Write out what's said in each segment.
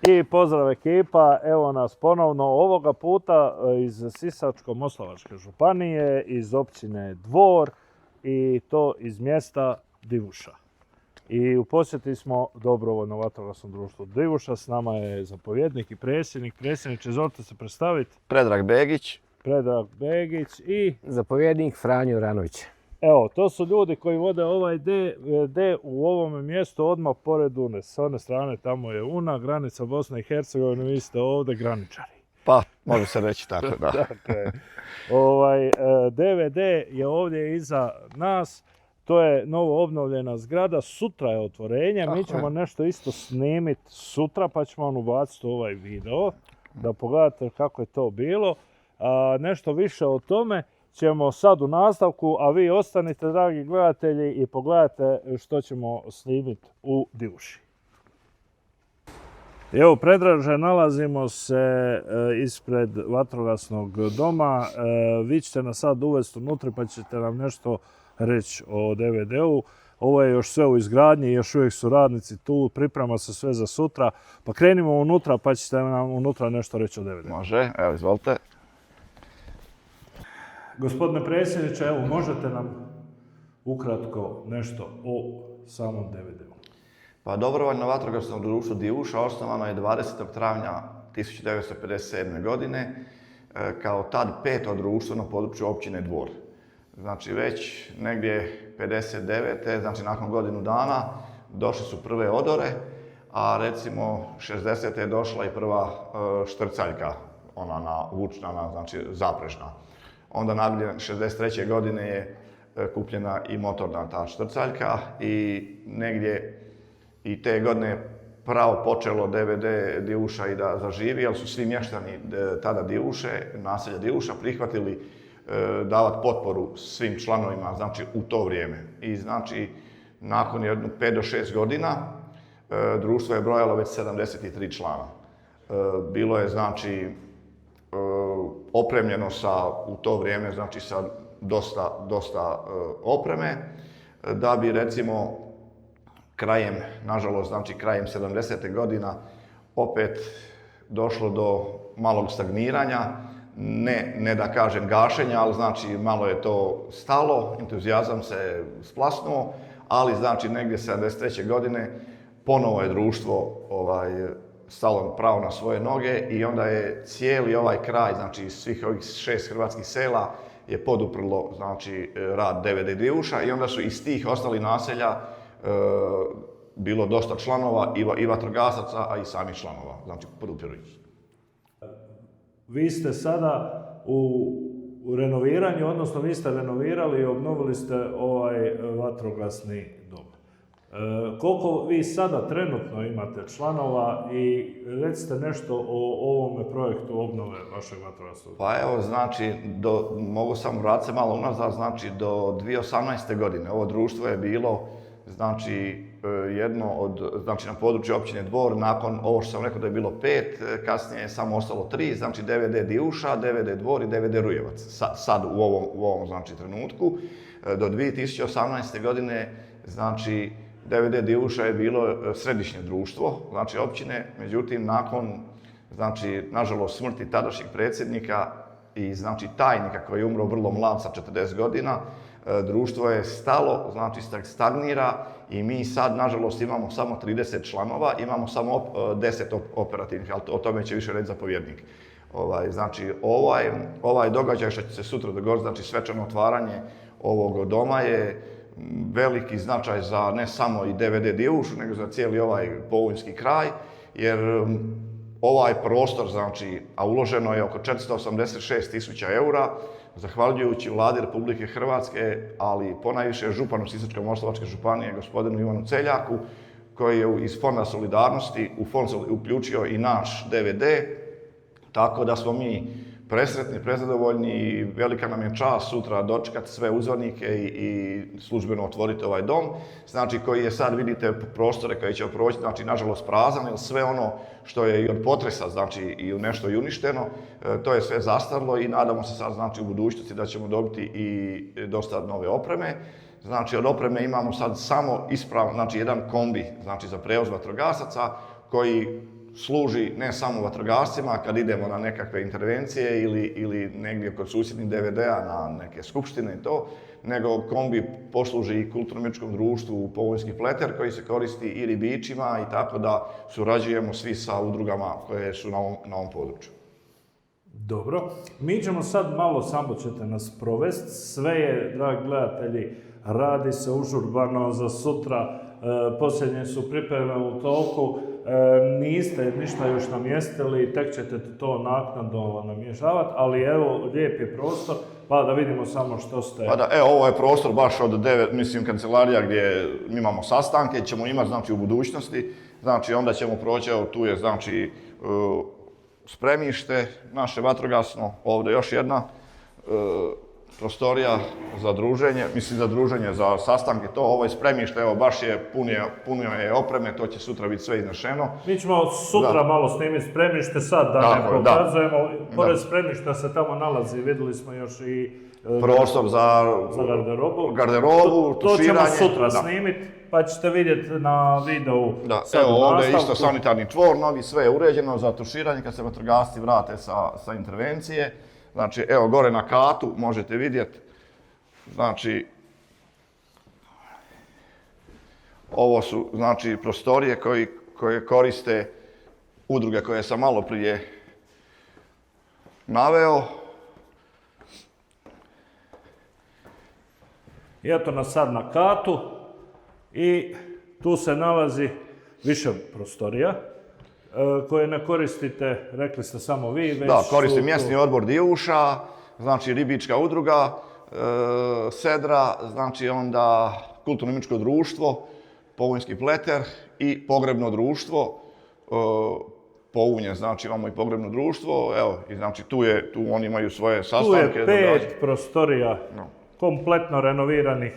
I pozdrav ekipa, evo nas ponovno ovoga puta iz Sisačko-moslavačke županije, iz općine Dvor i to iz mjesta Divuša. I u posjeti smo dobrovoljno vatrogasnom društvu Divuša, s nama je zapovjednik i predsjednik. Predsjedniče, izvolite se predstaviti. Predrag Begić. Predrag Begić i zapovjednik Franjo Ranović. Evo, to su ljudi koji vode ovaj D u ovome mjestu odmah pored Une. S one strane tamo je Una, granica Bosne i Hercegovine, vi ste ovdje graničari. Pa, može se reći tako, da. Dakle, DVD je ovdje iza nas. To je novo obnovljena zgrada, sutra je otvorenje, mi ćemo nešto isto snimiti sutra pa ćemo vam ubaciti ovaj video da pogledate kako je to bilo. Nešto više o tome ćemo sad u nastavku, a vi ostanite, dragi gledatelji, i pogledajte što ćemo snimiti u Divuši. Evo, Predraže, nalazimo se ispred vatrogasnog doma. Vi ćete nas sad uvesti unutra pa ćete nam nešto reći o DVD-u. Ovo je još sve u izgradnji, još uvijek su radnici tu, priprema se sve za sutra. Pa krenimo unutra pa ćete nam unutra nešto reći o DVD-u. Može, evo, izvolite. Gospodine predsjedniče, evo, možete nam ukratko nešto o samom DVD-u? Pa dobrovoljno vatrogasno društvo Divuša osnovano je 20. travnja 1957. godine kao tad 5. društvo na području općine Dvor. Znači već negdje 59. znači nakon godinu dana došle su prve odore, a recimo 60. je došla i prva štrcaljka, ona vučna, znači zaprežna. Onda nadalje 63. godine je kupljena i motorna ta štrcaljka i negdje i te godine pravo počelo DVD Divuša i da zaživi, jer su svi mještani tada Divuše, naselja Divuša, prihvatili davati potporu svim članovima, znači u to vrijeme. I znači nakon 5 do 6 godina društvo je brojalo već 73 člana. Bilo je znači opremljeno u to vrijeme, znači sa dosta opreme, da bi recimo krajem 70. godina opet došlo do malog stagniranja, ne da kažem gašenja, ali znači malo je to stalo, entuzijazam se splasnuo, ali znači negdje 73. godine ponovo je društvo stalo pravo na svoje noge i onda je cijeli ovaj kraj, znači svih ovih 6 hrvatskih sela je poduprlo znači rad DVD Divuša i onda su iz tih ostalih naselja bilo dosta članova i vatrogasaca, a i samih članova, znači podupirujući. Vi ste sada u renoviranju, odnosno vi ste renovirali i obnovili ste ovaj vatrogasni dom. Koliko vi sada trenutno imate članova i recite nešto o ovome projektu obnove vašeg vatrogasnog doma? Pa evo, znači, mogu samo vratiti se malo unazad, znači do 2018. godine ovo društvo je bilo, znači, znači na području općine Dvor, nakon ovo što sam rekao da je bilo 5, kasnije je samo ostalo 3, znači DVD Divuša, DVD Dvor i DVD Rujevac, sad u ovom znači trenutku. Do 2018. godine, znači, DVD Divuša je bilo središnje društvo, znači općine, međutim nakon, znači, nažalost smrti tadašnjeg predsjednika i znači tajnika koji je umro vrlo mlad sa 40 godina, društvo je stalo, znači stagnira i mi sad, nažalost, imamo samo 30 članova, imamo samo 10 operativnih, ali o tome će više reći zapovjednik. Znači, ovaj događaj što će se sutra dogoditi, znači svečano otvaranje ovog doma je veliki značaj za ne samo i DVD Divušu, nego za cijeli ovaj Pounjski kraj, jer ovaj prostor, znači, a uloženo je oko 486.000 eura, zahvaljujući Vladi Republike Hrvatske, ali ponajviše županu Sisačko-moslavačke županije, gospodinu Ivanu Celjaku, koji je iz Fonda solidarnosti u fond uključio i naš DVD, tako da smo mi presretni, prezadovoljni i velika nam je čast sutra dočekati sve uzvanike i službeno otvoriti ovaj dom. Znači, koji je sad, vidite, prostore koje će proći, znači, nažalost, prazan, jer sve ono što je i od potresa, znači, i nešto i uništeno, to je sve zastarlo i nadamo se sad, znači, u budućnosti da ćemo dobiti i dosta nove opreme. Znači, od opreme imamo sad samo ispravno, znači, jedan kombi, znači, za prevoz vatrogasaca, koji služi ne samo vatrogascima kad idemo na nekakve intervencije ili negdje kod susjednih DVD-a na neke skupštine i to, nego kombi posluži i kulturno-umjetničkom društvu Povojski pleter koji se koristi i ribičima i tako da surađujemo svi sa udrugama koje su na ovom području. Dobro, mi ćemo sad malo, samo ćete nas provesti, sve je, dragi gledatelji, radi se užurbano za sutra, posljednje su pripreme u toku, niste ništa još namjestili, tek ćete to naknadno namještavati, ali evo, lijep je prostor, pa da vidimo samo što ste... Pa da, evo, ovo je prostor baš od 9, mislim, kancelarija gdje mi imamo sastanke, ćemo imati, znači, u budućnosti, znači, onda ćemo proći, evo, tu je, znači, spremište, naše vatrogasno, ovdje još jedna prostorija za druženje, mislim za druženje, za sastanke, to, ovo je spremište, evo, baš je puno je opreme, to će sutra biti sve iznešeno. Mi ćemo sutra malo snimiti spremište, sad da ne pokazujemo, pored spremišta se tamo nalazi, vidjeli smo još i prostor za garderobu, to ćemo sutra snimiti, pa ćete vidjeti na videu. Da, evo ovdje je isto sanitarni čvor, novi, sve je uređeno za tuširanje kad se vatrogasci vrate sa intervencije. Znači, evo gore na katu možete vidjeti, znači, ovo su, znači, prostorije koje koriste udruge koje sam malo prije naveo. I eto nas sad na katu i tu se nalazi više prostorija koje ne koristite, rekli ste samo vi, već... Da, koristi mjesni odbor Divuša, znači ribička udruga, Sedra, znači onda kulturno-umjetničko društvo, Povojski pleter i pogrebno društvo, Pounje, znači imamo i pogrebno društvo, evo, i znači tu oni imaju svoje sastanke. Tu je 5 prostorija, kompletno renoviranih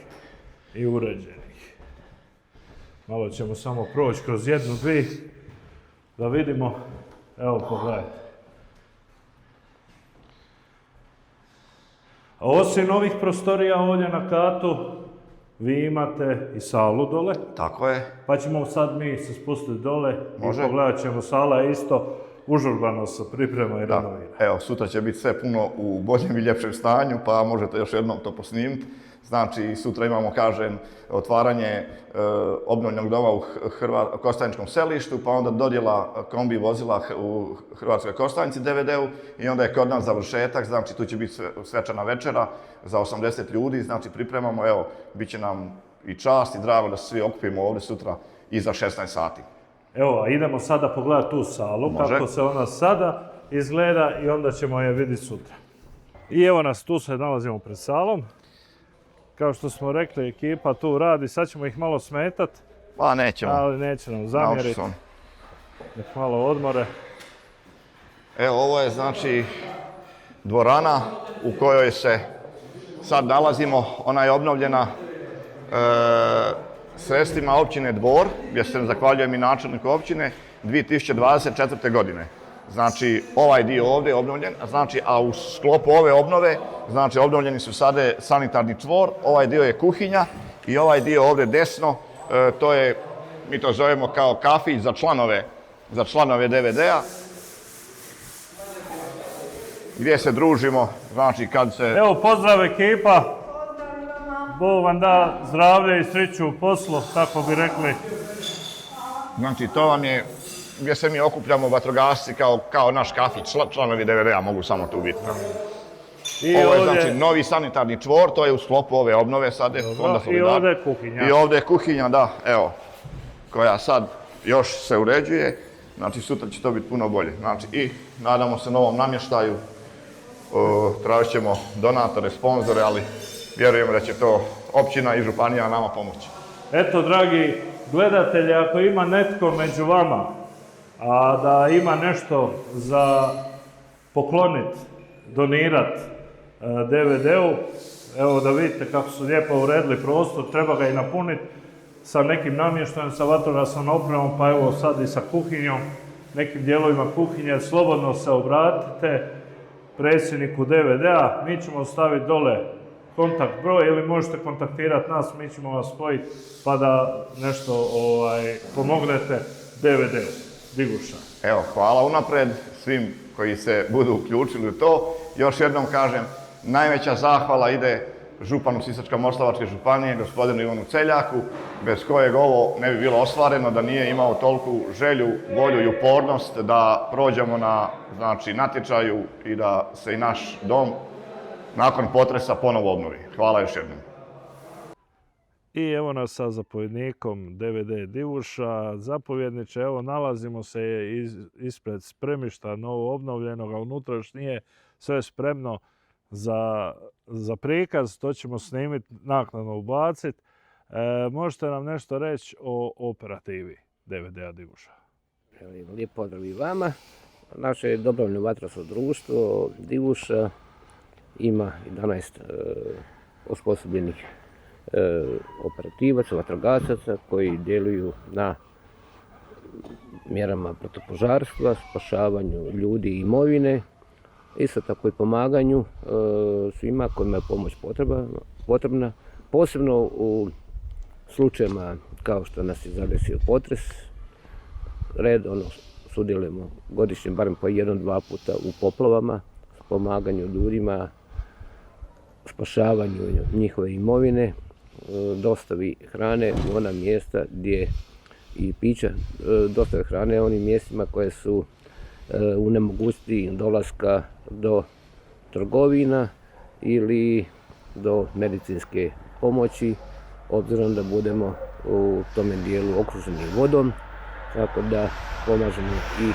i uređenih. Malo ćemo samo proći kroz jednu, dvije, da vidimo. Evo, pogledajte. A osim ovih prostorija ovdje na katu, vi imate i salu dole. Tako je. Pa ćemo sad mi se spustiti dole Može. I pogledat ćemo, sala je isto užurbano se priprema i renovira. Evo, sutra će biti sve puno u boljem i ljepšem stanju, pa možete još jednom to posnimiti. Znači, sutra imamo, kažem, otvaranje obnovljenog doma u Kostajničkom selištu, pa onda dodjela kombi vozila u Hrvatskoj Kostajnici DVD-u i onda je kod nas završetak, znači tu će biti svečana večera za 80 ljudi, znači pripremamo, evo, bit će nam i čast i drago da se svi okupimo ovdje sutra iza 16 sati. Evo, idemo sada pogledati tu salu, Može. kako se ona sada izgleda i onda ćemo je vidjeti sutra. I evo nas, tu se nalazimo pred salom. Kao što smo rekli, ekipa tu radi, sad ćemo ih malo smetat. Pa nećemo. Ali neće nam zamjeriti. Nek malo odmore. Evo, ovo je znači dvorana u kojoj se sad nalazimo. Ona je obnovljena sredstvima općine Dvor, gdje se zahvaljujem i načelniku općine, 2024. godine. Znači, ovaj dio ovdje je obnovljen, znači, a u sklopu ove obnove, znači, obnovljeni su sada sanitarni čvor, ovaj dio je kuhinja i ovaj dio ovdje desno, to je, mi to zovemo kao kafić za članove DVD-a, gdje se družimo, znači, kad se... Evo, pozdrav ekipa! Bog vam da zdravlje i sreću u poslu, tako bi rekli. Znači, to vam je gdje se mi okupljamo vatrogasci kao naš kafić, članovi DVD-a mogu samo tu biti. Ovo je znači novi sanitarni čvor, to je u sklopu ove obnove sad. I ovdje je kuhinja. I ovdje je kuhinja, da, evo, koja sad još se uređuje, znači sutra će to biti puno bolje. Znači i nadamo se novom namještaju, tražit ćemo donatore, sponzore, ali vjerujemo da će to općina i županija nama pomoći. Eto, dragi gledatelji, ako ima netko među vama, a da ima nešto za poklonit, donirat DVD-u, evo da vidite kako su lijepo uredili prostor, treba ga i napuniti sa nekim namještajem, sa vatrogasnom opremom, pa evo sad i sa kuhinjom, nekim dijelovima kuhinje, slobodno se obratite predsjedniku DVD-a, mi ćemo staviti dole kontakt broj ili možete kontaktirati nas, mi ćemo vas spojiti pa da nešto pomognete DVD-u. Divuša. Evo, hvala unapred svim koji se budu uključili u to. Još jednom kažem, najveća zahvala ide županu Sisačko-moslavačke županije, gospodinu Ivanu Celjaku, bez kojeg ovo ne bi bilo ostvareno, da nije imao toliku želju, volju i upornost da prođemo na natječaju i da se i naš dom nakon potresa ponovo obnovi. Hvala još jednom. I evo nas sa zapovjednikom DVD Divuša. Zapovjedniče, evo nalazimo se ispred spremišta novo obnovljenog, a unutrašnje sve spremno za prikaz. To ćemo snimiti, naknadno ubaciti. Možete nam nešto reći o operativi DVD-a Divuša? Lijep pozdrav i vama. Naše dobrovoljno vatrogasno društvo Divuša ima 11 osposobljenih operativaca, vatrogasaca koji djeluju na mjerama protupožarstva, spašavanju ljudi i imovine, isto tako i pomaganju svima kojima je pomoć potrebna, posebno u slučajevima kao što nas je zadesio potres. Redovno sudjelujemo godišnje barem po 1-2 puta u poplavama, pomaganju ljudima, spašavanju njihove imovine, dostavi hrane u ona mjesta gdje i pića, dostave hrane u onim mjestima koje su u nemogućnosti dolaska do trgovina ili do medicinske pomoći, obzirom da budemo u tome dijelu okruženi vodom, tako da pomažemo i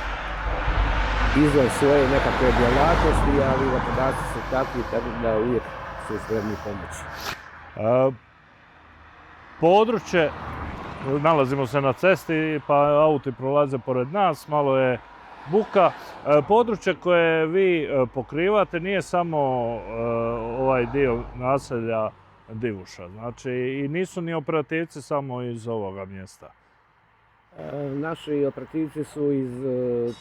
izvan svoje nekakve djelatnosti, ali vatrogasci su takvi, tako da uvijek su spremni pomoći. Područje, nalazimo se na cesti pa auti prolaze pored nas, malo je buka. Područje koje vi pokrivate nije samo ovaj dio naselja Divuša, znači i nisu ni operativci samo iz ovoga mjesta. Naši operativci su iz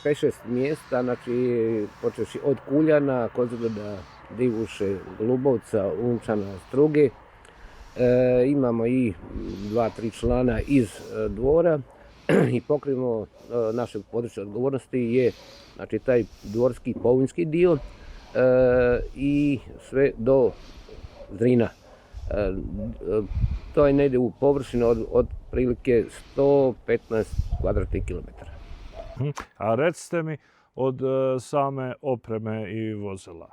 5-6 mjesta, znači počevši od Kuljana, Kozloga, Divuše, Glubovca, Unčana, Struge. Imamo i 2-3 člana iz Dvora i pokrivamo naše područje odgovornosti je znači taj dvorski povinski dio i sve do Zrina. To je negdje u površini od prilike 115 kvadratnih kilometara. A recite mi od same opreme i vozila.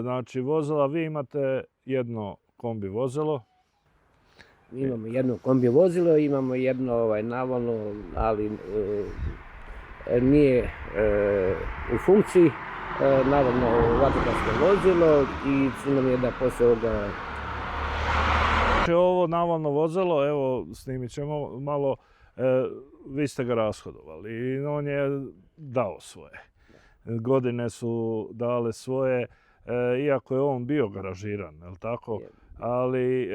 Znači vozila, vi imate jedno kombi vozilo. Imamo jedno kombi vozilo, imamo jedno navalno, ali nije u funkciji, navalno vatrogasno vozilo i cilj nam je da poslije ovoga... Ovo navalno vozilo, evo snimit ćemo malo, vi ste ga rashodovali i on je dao svoje. Godine su dale svoje, iako je on bio garažiran, je li tako? Ali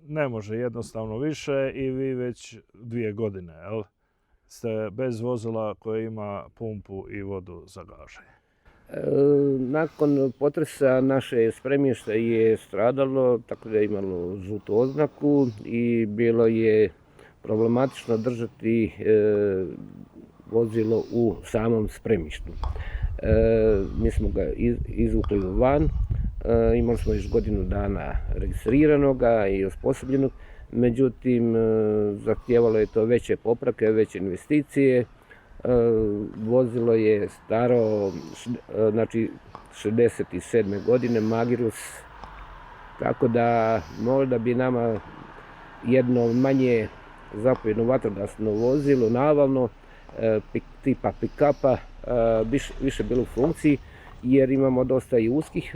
ne može jednostavno više i vi već 2 godine, jel? Ste bez vozila koje ima pumpu i vodu za gašenje. Nakon potresa naše spremište je stradalo, tako da je imalo žutu oznaku i bilo je problematično držati vozilo u samom spremištu. Mi smo ga izvukli van, imali smo još godinu dana registriranoga i osposobljenog, međutim zahtijevalo je to veće popravke, veće investicije. Vozilo je staro, znači 67. godine, Magirus, tako da možda bi nama jedno manje zapovjedno vatrogasno vozilo, navalno, tipa pick-upa, više bilo u funkciji, jer imamo dosta i uskih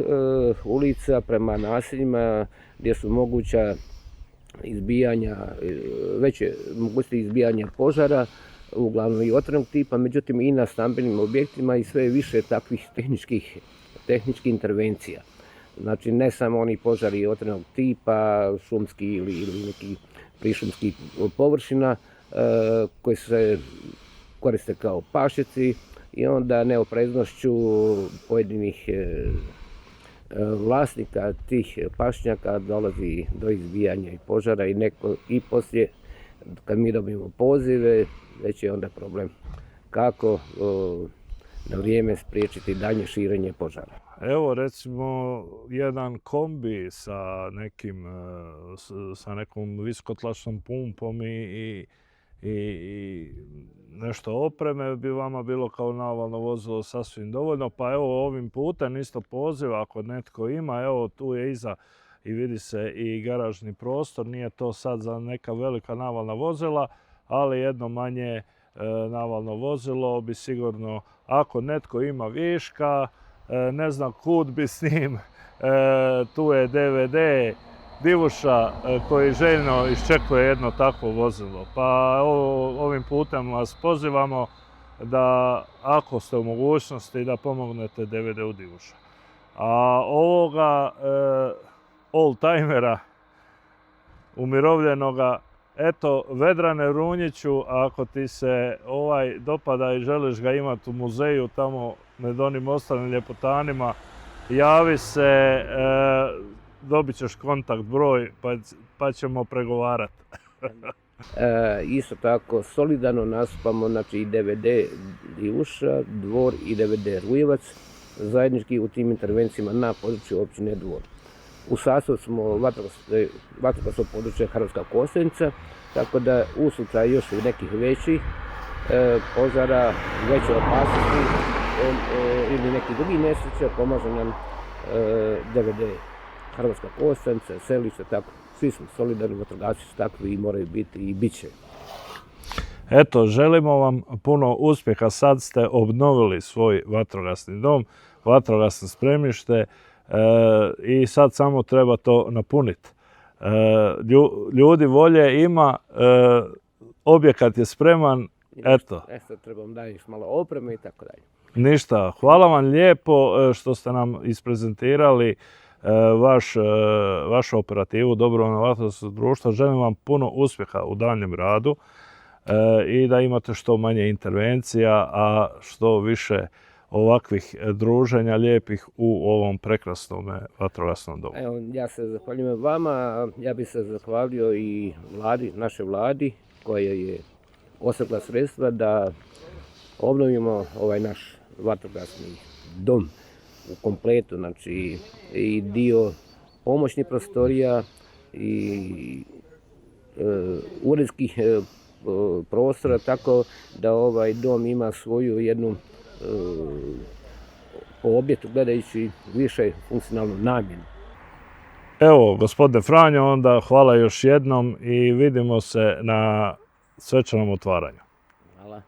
ulica prema naseljima gdje su moguća izbijanja, veće mogućnosti izbijanja požara, uglavnom i otvorenog tipa, međutim i na stambenim objektima i sve više takvih tehničkih intervencija. Znači ne samo oni požari otvorenog tipa, šumski ili neki prišumskih površina koji se koriste kao pašnjaci i onda neopreznošću pojedinih vlasnika tih pašnjaka dolazi do izbijanja i požara i poslije kad mi dobijemo pozive već je onda problem. kako na vrijeme spriječiti daljnje širenje požara. Evo recimo jedan kombi sa nekom viskotlačnom pumpom i nešto opreme bi vama bilo kao navalno vozilo sasvim dovoljno. Pa evo ovim putem isto poziv ako netko ima, evo tu je iza i vidi se i garažni prostor, nije to sad za neka velika navalna vozila, ali jedno manje navalno vozilo bi sigurno, ako netko ima viška, ne znam kud bi s njim, tu je DVD Divuša koji željno iščekuje jedno takvo vozilo. Pa ovim putem vas pozivamo da ako ste u mogućnosti da pomognete DVD-u Divuša. A ovoga old-timera umirovljenoga, eto, Vedrane Runjiću, ako ti se dopada i želiš ga imati u muzeju tamo med onim ostalim ljepotanima, javi se, dobit ćeš kontakt broj pa ćemo pregovarati. Isto tako solidarno nastupamo, znači i DVD Divuša, Dvor i DVD Rujevac, zajednički u tim intervencijama na području općine Dvor. U sastavu smo vatrogasnog područja Hrvatska Kostajnica, tako da u slučaju još nekih većih požara, veće opasnosti ili nekih drugih nesreća pomaže nam DVD Hrvatska Kostajnica, Selište, tako. Svi smo solidarni, vatrogasci su takvi i moraju biti i bit će. Eto, želimo vam puno uspjeha. Sad ste obnovili svoj vatrogasni dom, vatrogasno spremište i sad samo treba to napuniti. Ljudi volje ima, objekat je spreman, eto. Sad trebam da još malo opreme i tako dalje. Ništa, hvala vam lijepo što ste nam isprezentirali vašu operativu Dobrovoljno vatrogasno društvo. Želim vam puno uspjeha u daljnjem radu i da imate što manje intervencija, a što više ovakvih druženja lijepih u ovom prekrasnom vatrogasnom domu. Evo, ja se zahvaljujem vama, ja bih se zahvalio i našoj vladi koja je osigurala sredstva da obnovimo ovaj naš vatrogasni dom u kompletu, znači i dio pomoćnih prostorija i uredskih prostora, tako da ovaj dom ima svoju jednu po objektu gledajući više funkcionalnu namjenu. Evo, gospodine Franjo, onda hvala još jednom i vidimo se na svečanom otvaranju. Hvala.